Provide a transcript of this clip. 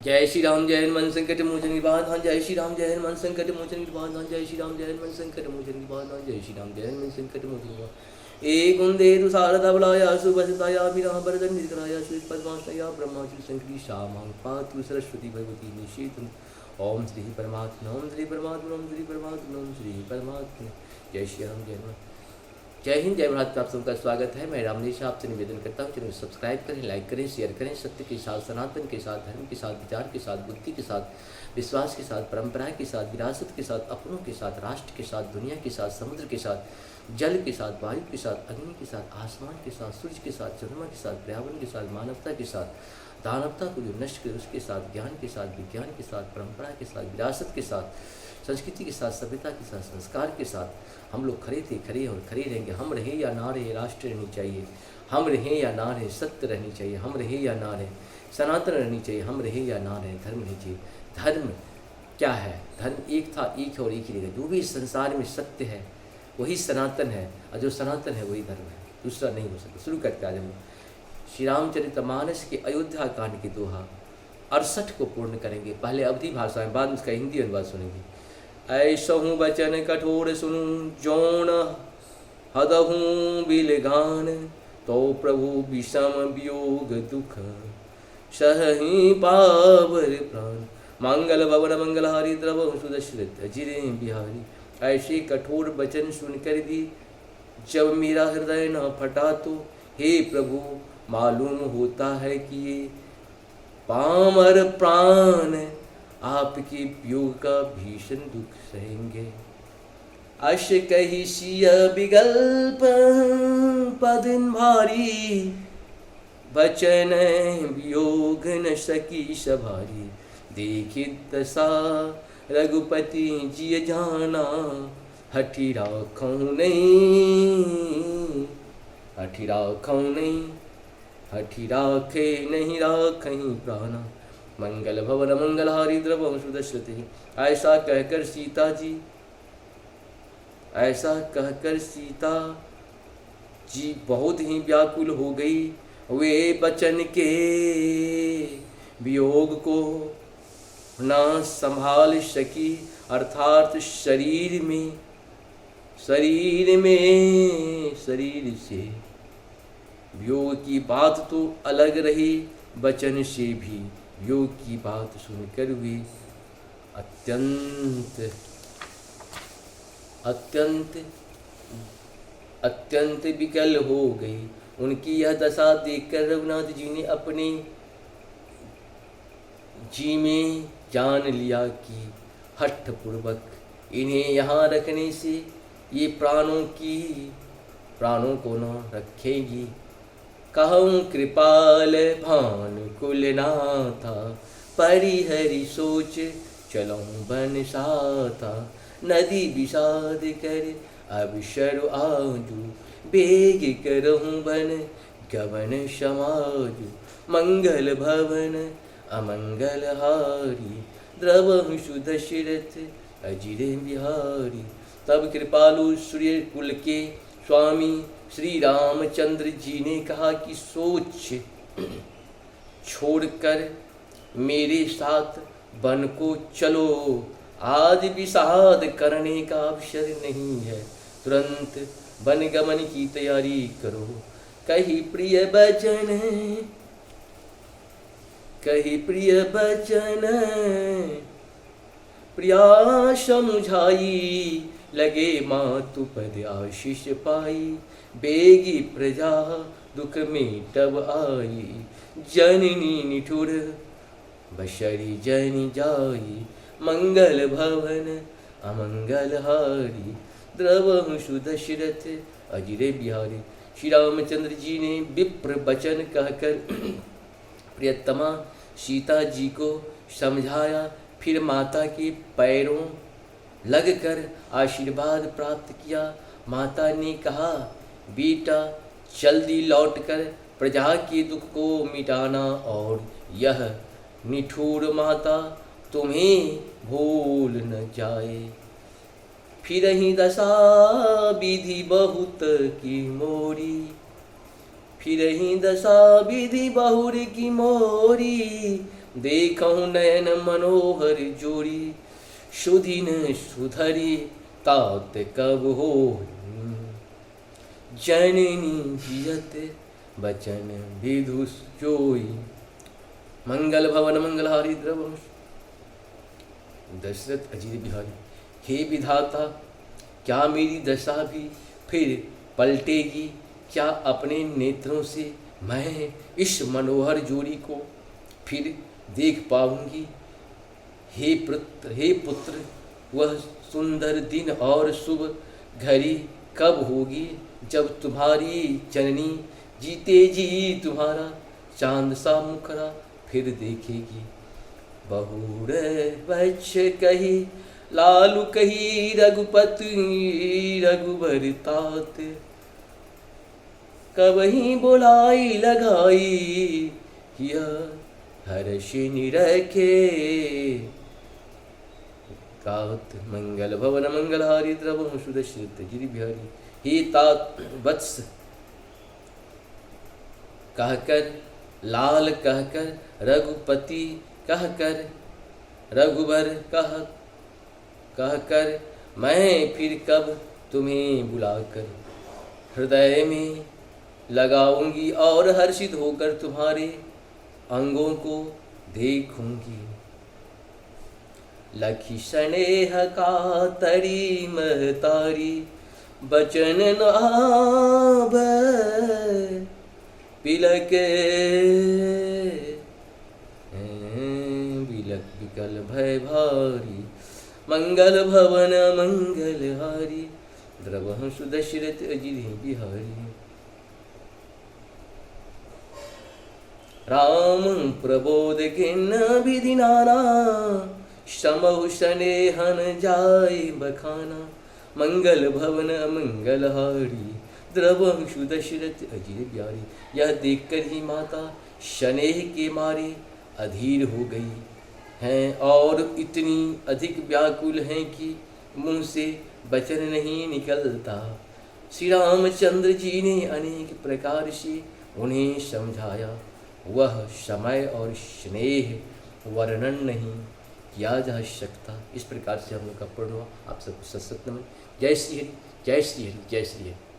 जय श्री राम जय हनुमान संकट मोचन निवारण जय श्री राम जय हनुमान संकट मोचन निवारण जय श्री राम जय हनुमान संकट मोचन निवारण जय श्री राम जय हनुमान संकट मोचन निवारण एक कुंदे तु शारदा बलाया सुभसताया विरह वरदन निकराया श्वेत पद्माश्रया ब्रह्माचि संकटी श्यामां पातु सरस्वती भगवती निषेतु ओम श्री परमात्मा ओम श्री परमात्मा ओम श्री परमात्मा ओम श्री परमात्मा जय श्री राम जय हनुमान। जय हिंद जय भारत। आप सबका स्वागत है। मैं रामनीश आपसे निवेदन करता हूँ चैनल सब्सक्राइब करें, लाइक करें, शेयर करें। सत्य के साथ, सनातन के साथ, धर्म के साथ, विचार के साथ, बुद्धि के साथ, विश्वास के साथ, परंपरा के साथ, विरासत के साथ, अपनों के साथ, राष्ट्र के साथ, दुनिया के साथ, समुद्र के साथ, जल के साथ, वायु के साथ, अग्नि के साथ, आसमान के साथ, सूर्य के साथ, चंद्रमा के साथ, पर्यावरण के साथ, मानवता के साथ, दानवता को जो नष्ट करे उसके साथ, ज्ञान के साथ, विज्ञान के साथ, परंपरा के साथ, विरासत के साथ, संस्कृति के साथ, सभ्यता के साथ, संस्कार के साथ हम लोग खड़े थे, खड़े और खड़े रहेंगे। हम रहे या ना रहे राष्ट्र रहनी चाहिए, हम रहे या ना रहे सत्य रहनी चाहिए, हम रहे या ना रहे सनातन रहनी चाहिए, हम रहे या ना रहे धर्म रहनी चाहिए। धर्म क्या है? धर्म एक था, एक है और एक ही रहेगा। जो भी संसार में सत्य है वही सनातन है और जो सनातन है वही धर्म है, दूसरा नहीं हो सकता। शुरू करते आज हम श्री रामचरितमानस के अयोध्या कांड के दोहा 68 को पूर्ण करेंगे। पहले अवधि भाषा में, बाद में उसका हिंदी अनुवाद सुनेंगे। ऐसहु बचन कठोर सुनु जौन हदहूँ बिलगान तो प्रभु विषम वियोग दुख सहहि पावर प्राण मंगल भवन मंगलहारी द्रवहु सुदशरथ जिरे बिहारी। ऐसे कठोर वचन सुनकर भी जब मेरा हृदय न फटा तो हे प्रभु मालूम होता है कि ये पामर प्राण आपके वियोग का भीषण दुख सहेंगे। अश कही सिय विगल्प पदिन भारी बचन वियोग न सकी सभारी। देखित दशा रघुपति जिय जाना हठी राखौं नहीं, हठी राखौं नहीं, हठी राखे नहीं राखहीं प्राणा। मंगल भवन मंगलहारी द्रवहु सुदशरथ। ऐसा कहकर सीता जी, ऐसा कहकर सीता जी बहुत ही व्याकुल हो गई। वे बचन के वियोग को ना संभाल सकी, अर्थात शरीर से वियोग की बात तो अलग रही, वचन से भी वियोग की बात सुनकर वे अत्यंत विकल हो गई। उनकी यह दशा देखकर रघुनाथ जी ने अपने जी में जान लिया कि हठपूर्वक इन्हें यहाँ रखने से ये प्राणों को न रखेगी। कहूँ कृपाल भानुकुल नाथा परिहरि सोच चलूँ बन साथा। नदी विषाद कर अब शरु आजू बेग करहूँ बन गवन समाजू। मंगल भवन अमंगल हारी द्रवहु सुदशरथ अजिरे बिहारी। तब कृपालु सूर्य कुल के स्वामी श्री रामचंद्र जी ने कहा कि सोच छोड़कर मेरे साथ वन को चलो, आज विषाद करने का अवसर नहीं है, तुरंत वन गमन की तैयारी करो। कही प्रिय बचन, कही प्रिय बचन प्रिया समुझाई। लगे मातु पद आशीष पाई, बेगी प्रजा दुख में तब आई। जननी निठुर बशरी जनि जाई, मंगल भवन अमंगल हारी द्रवहु सुदशरथ अजिरे बिहारी। श्री रामचंद्र जी ने विप्र वचन कहकर प्रियतमा सीता जी को समझाया। फिर माता के पैरों लगकर आशीर्वाद प्राप्त किया। माता ने कहा, बेटा जल्दी लौटकर प्रजा के दुख को मिटाना और यह निठुर माता तुम्हें भूल न जाए। फिर ही दशा विधि बहुत की मोरी, फिर ही दशा विधि बहुर की मोरी। देखहु नयन मनोहर जोड़ी, सुधीन सुधरी तात कब हो, जननी जियत बचन विदु जोई। मंगल भवन मंगलहारी द्रवहुष। दशरथ अजीत बिहारी, हे विधाता, क्या मेरी दशा भी फिर पलटेगी? क्या अपने नेत्रों से मैं इस मनोहर जोड़ी को फिर देख पाऊंगी? हे पुत्र, वह सुंदर दिन और शुभ घड़ी कब होगी, जब तुम्हारी जननी जीते जी तुम्हारा चांद सा मुखरा फिर देखेगी। बहुर वक्ष कही लालू कही रघुपति रघुबर तात, कबही बोलाई लगाई यह हर्ष निरखे। तात मंगल भवन मंगलहारी द्रवहु सुदर्शित गिरि बिहारी। हे तात वत्स कहकर, लाल कहकर, रघुपति कहकर, रघुबर कहकर मैं फिर कब तुम्हें बुलाकर हृदय में लगाऊंगी और हर्षित होकर तुम्हारे अंगों को देखूंगी। लखी स्नेह का तरी महतारी बचन नाभ, पिलक बिलक विकल भय भारी। मंगल भवन मंगलहारी द्रवहु सुदशरथ अजित बिहारी। राम प्रबोध किन्न विधि नाना, समहु स्नेहन जाय बखाना। मंगल भवन मंगलहारी द्रवहु सुदशरथ अजित बिहारी। यह देखकर ही माता स्नेह के मारे अधीर हो गई हैं और इतनी अधिक व्याकुल हैं कि मुंह से वचन नहीं निकलता। श्री रामचंद्र जी ने अनेक प्रकार से उन्हें समझाया, वह समय और स्नेह वर्णन नहीं किया जा सकता। इस प्रकार से हम लोग का पूर्ण हुआ। आप सबको सत्सत नमन। जय श्री हरि, जय श्री हरि, जय श्री हरि।